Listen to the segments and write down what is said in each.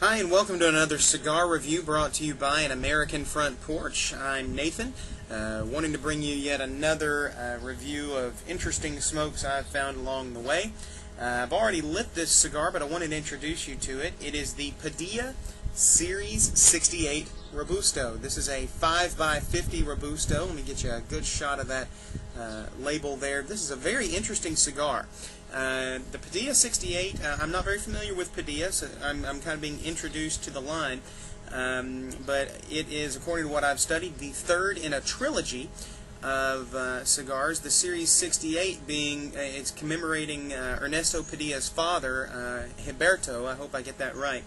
Hi, and welcome to another cigar review brought to you by An American Front Porch. I'm Nathan, wanting to bring you yet another review of interesting smokes I've found along the way. I've already lit this cigar, but I wanted to introduce you to it. It is the Padilla Series 68 Robusto. This is a 5x50 Robusto. Let me get you a good shot of that label there. This is a very interesting cigar. The Padilla 68, I'm not very familiar with Padilla, so I'm kind of being introduced to the line, but it is, according to what I've studied, the third in a trilogy of cigars. The Series 68 being, it's commemorating Ernesto Padilla's father, Gilberto, I hope I get that right,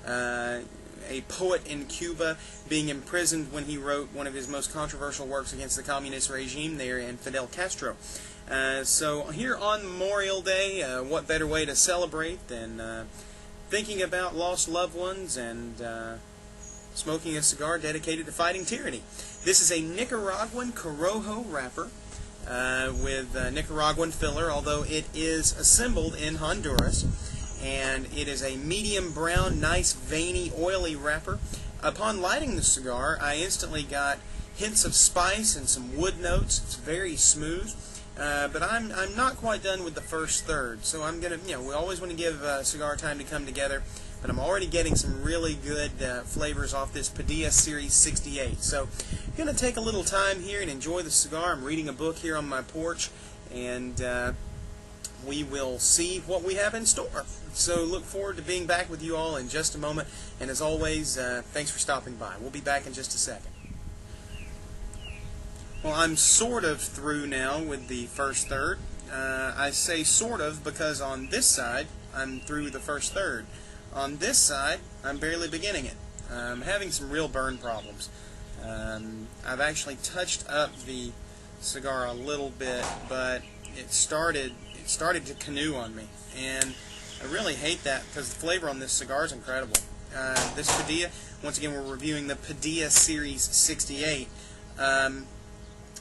a poet in Cuba, being imprisoned when he wrote one of his most controversial works against the communist regime there and Fidel Castro. So here on Memorial Day, what better way to celebrate than thinking about lost loved ones and smoking a cigar dedicated to fighting tyranny. This is a Nicaraguan Corojo wrapper with Nicaraguan filler, although it is assembled in Honduras. And it is a medium brown, nice, veiny, oily wrapper. Upon lighting the cigar, I instantly got hints of spice and some wood notes. It's very smooth. But I'm not quite done with the first third, so I'm gonna, we always want to give cigar time to come together, but I'm already getting some really good flavors off this Padilla Series 68. So I'm gonna take a little time here and enjoy the cigar. I'm reading a book here on my porch, and we will see what we have in store. So look forward to being back with you all in just a moment, and as always, thanks for stopping by. We'll be back in just a second. Well, I'm sort of through now with the first third. I say sort of because on this side, I'm through the first third. On this side, I'm barely beginning it. I'm having some real burn problems. I've actually touched up the cigar a little bit, but it started to canoe on me. And I really hate that because the flavor on this cigar is incredible. This Padilla, once again, we're reviewing the Padilla Series 68.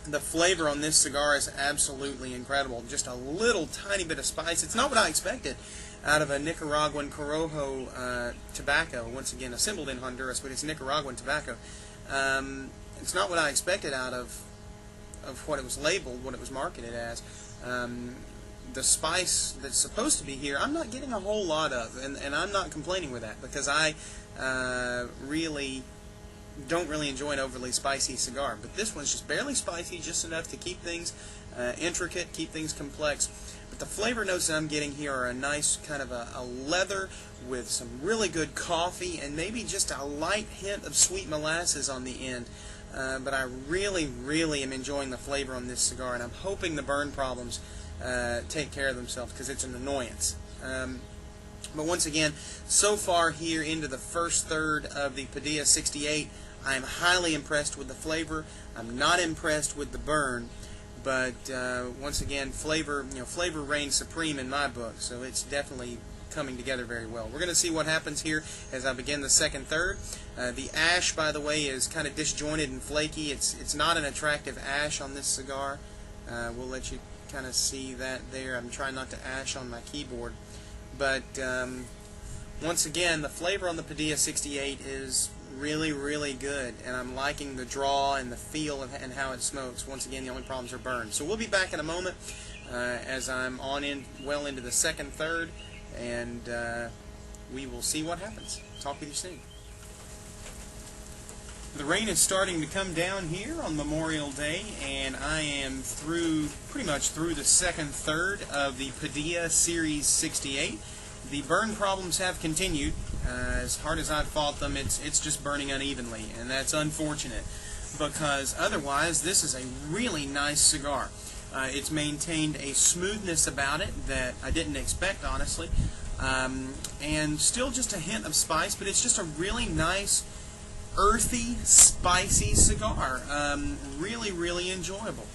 The flavor on this cigar is absolutely incredible. Just a little tiny bit of spice. It's not what I expected out of a Nicaraguan Corojo tobacco. Once again, assembled in Honduras, but it's Nicaraguan tobacco. It's not what I expected out of what it was labeled, what it was marketed as. The spice that's supposed to be here, I'm not getting a whole lot of, and I'm not complaining with that because I don't really enjoy an overly spicy cigar, but this one's just barely spicy, just enough to keep things intricate, keep things complex. But the flavor notes that I'm getting here are a nice kind of a leather with some really good coffee and maybe just a light hint of sweet molasses on the end. But I really am enjoying the flavor on this cigar, and I'm hoping the burn problems take care of themselves because it's an annoyance. But once again, so far here into the first third of the Padilla 68, I am highly impressed with the flavor. I'm not impressed with the burn, but once again, flavor reigns supreme in my book, so it's definitely coming together very well. We're going to see what happens here as I begin the second third. The ash, by the way, is kind of disjointed and flaky. It's not an attractive ash on this cigar. We'll let you kind of see that there. I'm trying not to ash on my keyboard. But once again, the flavor on the Padilla 68 is really good, and I'm liking the draw and the feel and how it smokes. Once again, the only problems are burn. So we'll be back in a moment as I'm well into the second third, and we will see what happens. Talk with you soon. The rain is starting to come down here on Memorial Day, and I am pretty much through the second third of the Padilla Series 68. The burn problems have continued. As hard as I've fought them, it's just burning unevenly, and that's unfortunate because otherwise this is a really nice cigar. It's maintained a smoothness about it that I didn't expect, honestly, and still just a hint of spice, but it's just a really nice, earthy, spicy cigar. Really enjoyable.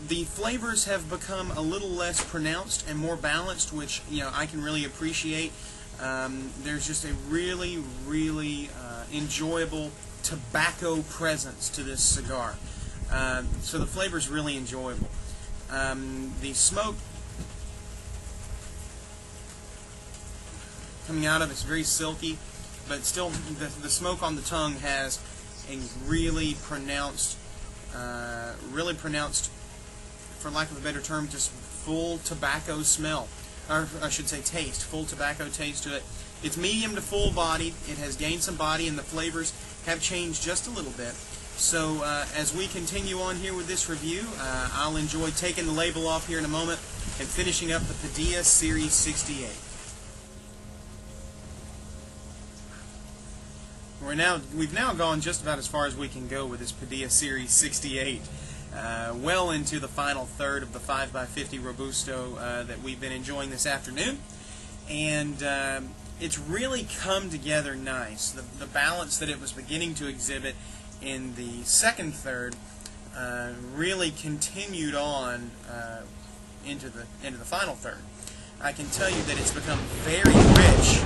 The flavors have become a little less pronounced and more balanced, which I can really appreciate. There's just a really enjoyable tobacco presence to this cigar. So the flavor is really enjoyable. The smoke coming out of it's very silky, but still the smoke on the tongue has a really pronounced, for lack of a better term, just full tobacco smell, or I should say taste, full tobacco taste to it. It's medium to full bodied. It has gained some body, and the flavors have changed just a little bit. So as we continue on here with this review, I'll enjoy taking the label off here in a moment and finishing up the Padilla Series 68. We've now gone just about as far as we can go with this Padilla Series 68. Well into the final third of the 5x50 Robusto that we've been enjoying this afternoon. And it's really come together nice. The balance that it was beginning to exhibit in the second third really continued on into the final third. I can tell you that it's become very rich.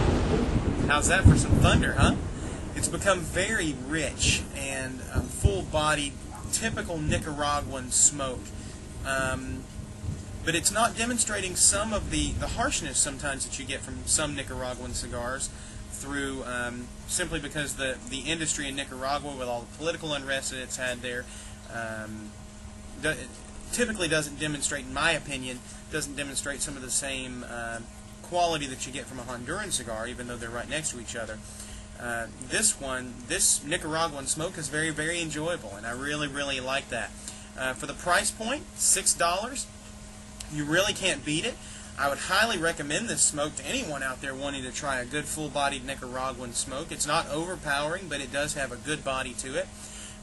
How's that for some thunder, huh? It's become very rich and full-bodied, typical Nicaraguan smoke. But it's not demonstrating some of the harshness sometimes that you get from some Nicaraguan cigars through simply because the industry in Nicaragua, with all the political unrest that it's had there, typically doesn't demonstrate, in my opinion, doesn't demonstrate some of the same quality that you get from a Honduran cigar, even though they're right next to each other. This Nicaraguan smoke is very, very enjoyable, and I really, really like that. For the price point, $6, you really can't beat it. I would highly recommend this smoke to anyone out there wanting to try a good full-bodied Nicaraguan smoke. It's not overpowering, but it does have a good body to it.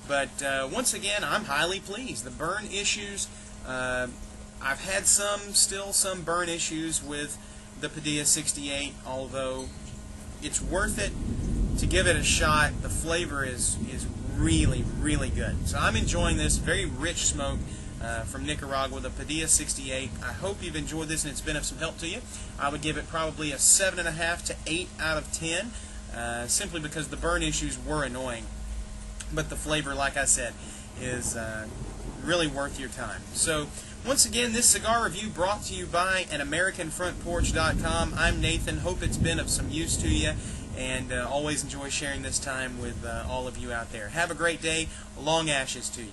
But once again, I'm highly pleased. The burn issues, I've had still some burn issues with the Padilla 68, although it's worth it to give it a shot. The flavor is really, really good. So I'm enjoying this very rich smoke from Nicaragua, the Padilla 68. I hope you've enjoyed this and it's been of some help to you. I would give it probably a 7.5 to 8 out of 10, simply because the burn issues were annoying. But the flavor, like I said, is really worth your time. So once again, this cigar review brought to you by AnAmericanFrontPorch.com. I'm Nathan. Hope it's been of some use to you, and always enjoy sharing this time with all of you out there. Have a great day. Long ashes to you.